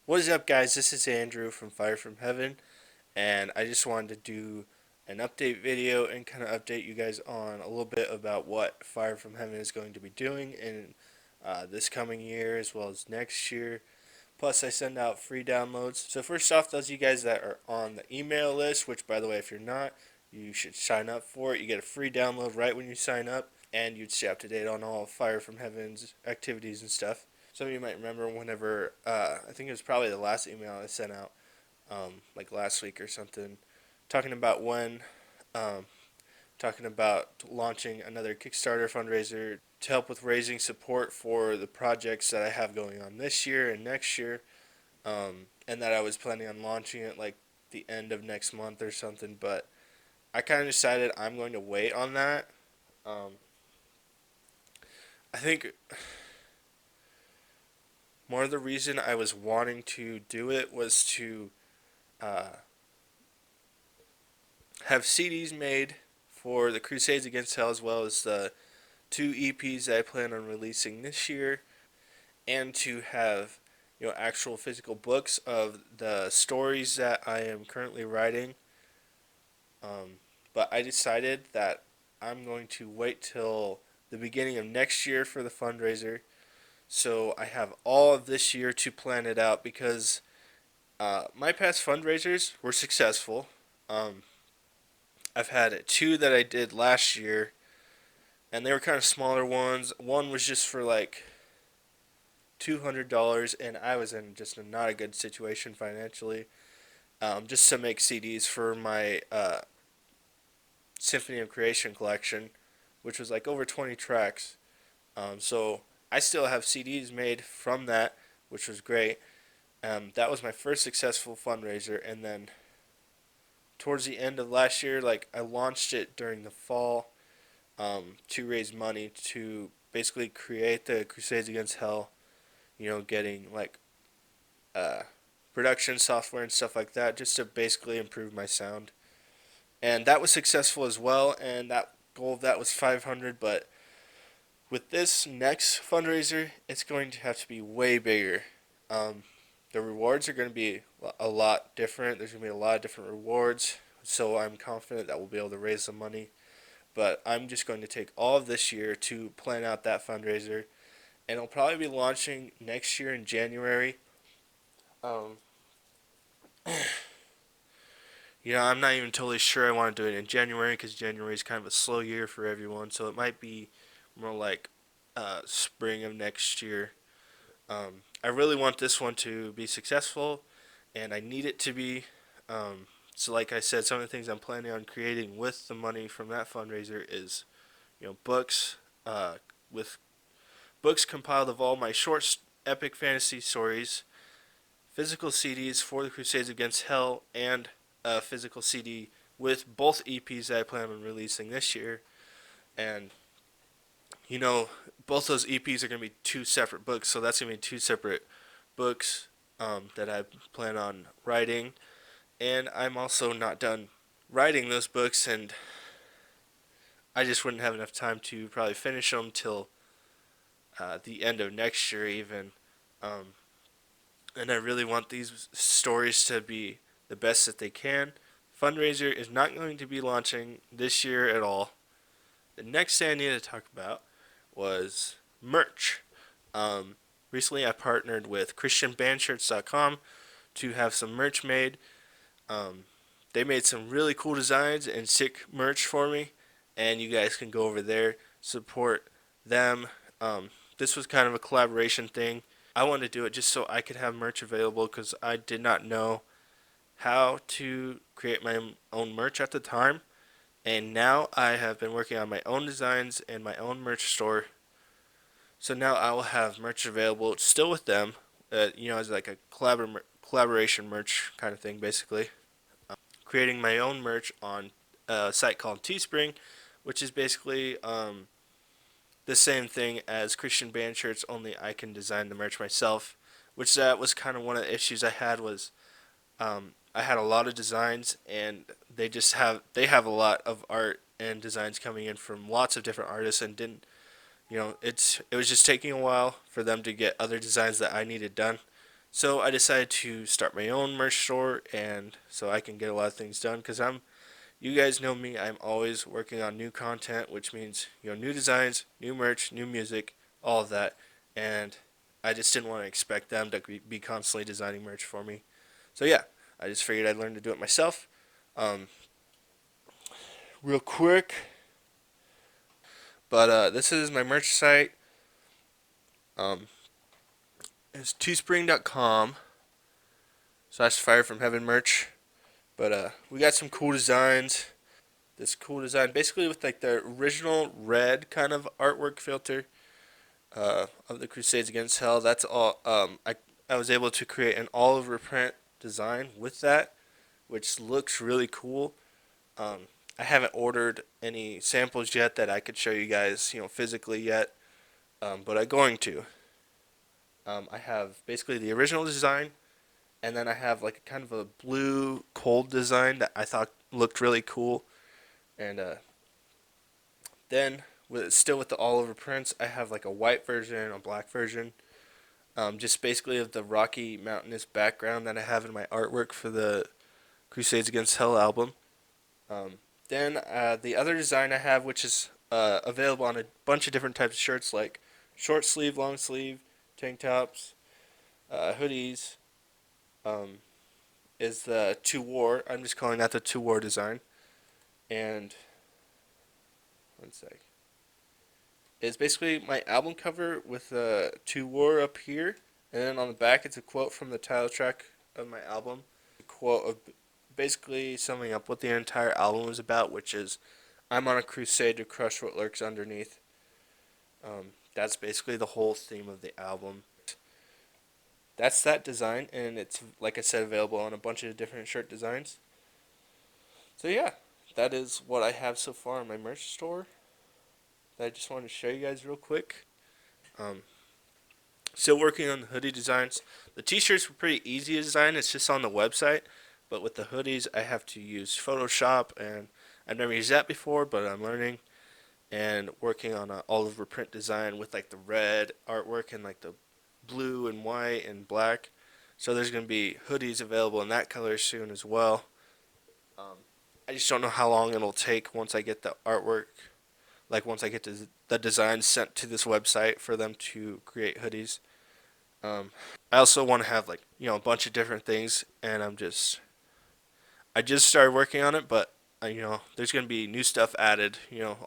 What is up, guys? This is Andrew from Fire from Heaven, and I just wanted to do an update video and kind of update you guys on a little bit about what Fire from Heaven is going to be doing in this coming year as well as next year. Plus, I send out free downloads. So, first off, those of you guys that are on the email list, which, by the way, if you're not, you should sign up for it. You get a free download right when you sign up, and you'd stay up to date on all Fire from Heaven's activities and stuff. Some of you might remember whenever, I think it was probably the last email I sent out, like last week or something, talking about um, talking about launching another Kickstarter fundraiser to help with raising support for the projects that I have going on this year and next year, and that I was planning on launching it like the end of next month or something. But I kind of decided I'm going to wait on that. Um, I think more of the reason I was wanting to do it was to uh, have CDs made for the Crusades Against Hell as well as the two EPs that I plan on releasing this year, and to have actual physical books of the stories that I am currently writing. Um, but I decided that I'm going to wait till the beginning of next year for the fundraiser, so I have all of this year to plan it out because my past fundraisers were successful. Um, I've had two that I did last year, and they were kind of smaller ones. One was just for like $200, and I was in just not a good situation financially. Just to make CDs for my Symphony of Creation collection, which was like over 20 tracks. So I still have CDs made from that, which was great. That was my first successful fundraiser, and then towards the end of last year, like I launched it during the fall to raise money to basically create the Crusades Against Hell. Getting like uh, production software and stuff like that, just to basically improve my sound. And that was successful as well. And that goal of that was 500. But with this next fundraiser, it's going to have to be way bigger. Um, the rewards are going to be a lot different. There's going to be a lot of different rewards. So I'm confident that we'll be able to raise some money. But I'm just going to take all of this year to plan out that fundraiser. And it'll probably be launching next year in January. Um, I'm not even totally sure I want to do it in January because January is kind of a slow year for everyone. So it might be more like spring of next year. I really want this one to be successful, and I need it to be. So, like I said, some of the things I'm planning on creating with the money from that fundraiser is, books, with books compiled of all my short epic fantasy stories, physical CDs for the Crusades Against Hell, and a physical CD with both EPs that I plan on releasing this year. And you know, both those EPs are going to be two separate books, so that's going to be two separate books that I plan on writing. And I'm also not done writing those books, and I just wouldn't have enough time to probably finish them till the end of next year, even. Um, and I really want these stories to be the best that they can. Fundraiser is not going to be launching this year at all. The next thing I need to talk about was merch. Um, Recently, I partnered with ChristianBandShirts.com to have some merch made. Um, they made some really cool designs and sick merch for me, and you guys can go over there, support them. This was kind of a collaboration thing. I wanted to do it just so I could have merch available because I did not know how to create my own merch at the time. And now I have been working on my own designs and my own merch store. So now I will have merch available still with them, as like a collaboration merch kind of thing, basically. Creating my own merch on a site called Teespring, which is basically the same thing as Christian band shirts, only I can design the merch myself. Which that was kind of one of the issues I had was I had a lot of designs and they have a lot of art and designs coming in from lots of different artists and didn't it was just taking a while for them to get other designs that I needed done. So I decided to start my own merch store, and so I can get a lot of things done. Because you guys know me, I'm always working on new content, which means new designs, new merch, new music, all of that. And I just didn't want to expect them to be constantly designing merch for me. So yeah, I just figured I'd learn to do it myself. Um, Real quick, but this is my merch site. Um, it's teespring.com/Fire from Heaven merch. But we got some cool designs. This cool design, basically with like the original red kind of artwork filter of the Crusades Against Hell. That's all. I was able to create an all over print design with that, which looks really cool. I haven't ordered any samples yet that I could show you guys, physically yet, but I'm going to. I have basically the original design, and then I have like a kind of a blue cold design that I thought looked really cool. And then still with the all over prints, I have like a white version, a black version, just basically of the rocky mountainous background that I have in my artwork for the Crusades Against Hell album. Um, then the other design I have, which is available on a bunch of different types of shirts, like short sleeve, long sleeve, tank tops, hoodies, um, is the To War. I'm just calling that the To War design. And one sec. It's basically my album cover with the To War up here, and then on the back it's a quote from the title track of my album. A quote of basically summing up what the entire album is about, which is I'm on a crusade to crush what lurks underneath. That's basically the whole theme of the album. That's that design, and it's, like I said, available on a bunch of different shirt designs. So yeah, that is what I have so far in my merch store that I just wanted to show you guys real quick. Um, Still working on the hoodie designs. The t-shirts were pretty easy to design. It's just on the website. But with the hoodies, I have to use Photoshop, and I've never used that before, but I'm learning and working on a all over print design with like the red artwork and like the blue and white and black. So there's going to be hoodies available in that color soon as well. Um, I just don't know how long it'll take once I get the artwork, like once I get the design sent to this website for them to create hoodies. I also want to have like a bunch of different things, and I just started working on it, but there's gonna be new stuff added,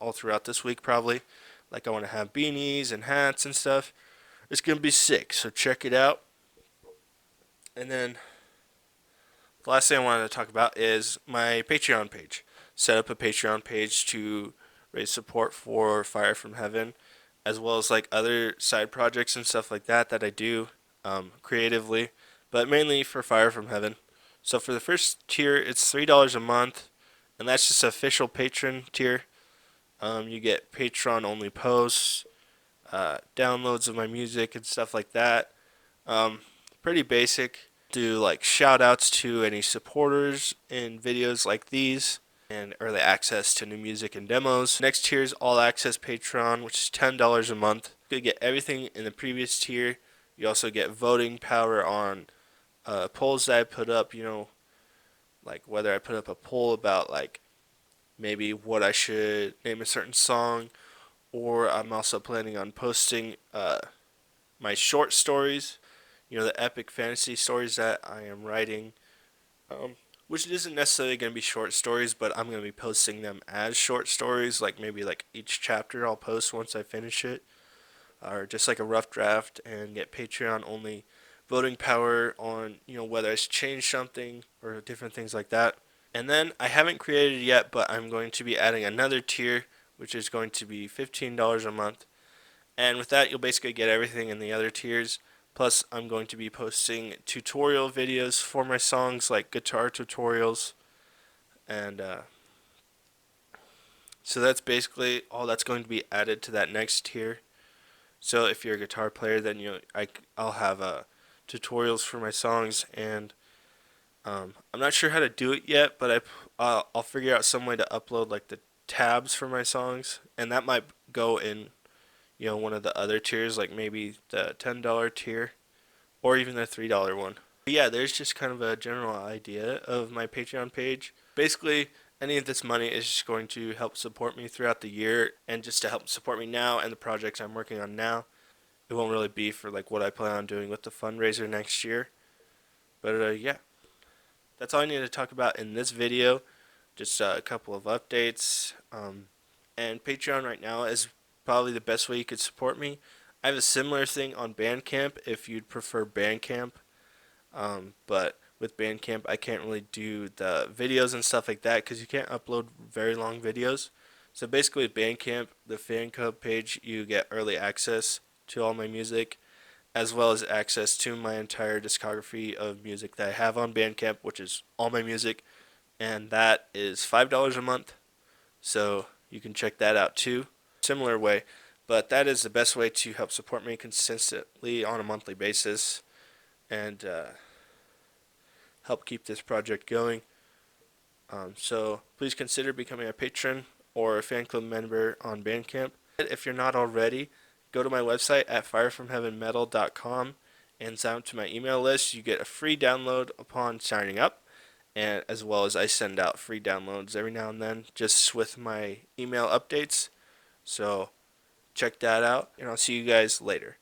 all throughout this week probably. Like I want to have beanies and hats and stuff. It's gonna be sick, so check it out. And then the last thing I wanted to talk about is my Patreon page. Set up a Patreon page to raise support for Fire from Heaven, as well as like other side projects and stuff like that that I do creatively, but mainly for Fire from Heaven. So for the first tier, it's $3 a month, and that's just official patron tier. You get Patreon only posts, downloads of my music and stuff like that. Um, Pretty basic. Do like shout outs to any supporters in videos like these, and early access to new music and demos. Next tier is all access Patreon, which is $10 a month. You get everything in the previous tier. You also get voting power on polls that I put up, like whether I put up a poll about like maybe what I should name a certain song, or I'm also planning on posting my short stories, the epic fantasy stories that I am writing, um, which isn't necessarily going to be short stories, but I'm going to be posting them as short stories, like maybe like each chapter I'll post once I finish it, or just like a rough draft, and get Patreon only voting power on whether I should change something or different things like that. And then I haven't created it yet, but I'm going to be adding another tier, which is going to be $15 a month. And with that, you'll basically get everything in the other tiers. Plus, I'm going to be posting tutorial videos for my songs, like guitar tutorials. And so that's basically all that's going to be added to that next tier. So if you're a guitar player, then I'll have tutorials for my songs, and I'm not sure how to do it yet, but I'll figure out some way to upload like the tabs for my songs, and that might go in one of the other tiers, like maybe the $10 tier, or even the $3 one. But yeah, there's just kind of a general idea of my Patreon page. Basically, any of this money is just going to help support me throughout the year and just to help support me now and the projects I'm working on now. It won't really be for like what I plan on doing with the fundraiser next year. But yeah, that's all I need to talk about in this video. Just a couple of updates. And Patreon right now is probably the best way you could support me. I have a similar thing on Bandcamp if you'd prefer Bandcamp. But with Bandcamp, I can't really do the videos and stuff like that because you can't upload very long videos. So basically, with Bandcamp, the fan club page, you get early access to all my music, as well as access to my entire discography of music that I have on Bandcamp, which is all my music, and that is $5 a month. So you can check that out too. Similar way, but that is the best way to help support me consistently on a monthly basis and help keep this project going. So please consider becoming a patron or a fan club member on Bandcamp. If you're not already, go to my website at firefromheavenmetal.com and sign up to my email list. You get a free download upon signing up, and as well as I send out free downloads every now and then just with my email updates. So check that out, and I'll see you guys later.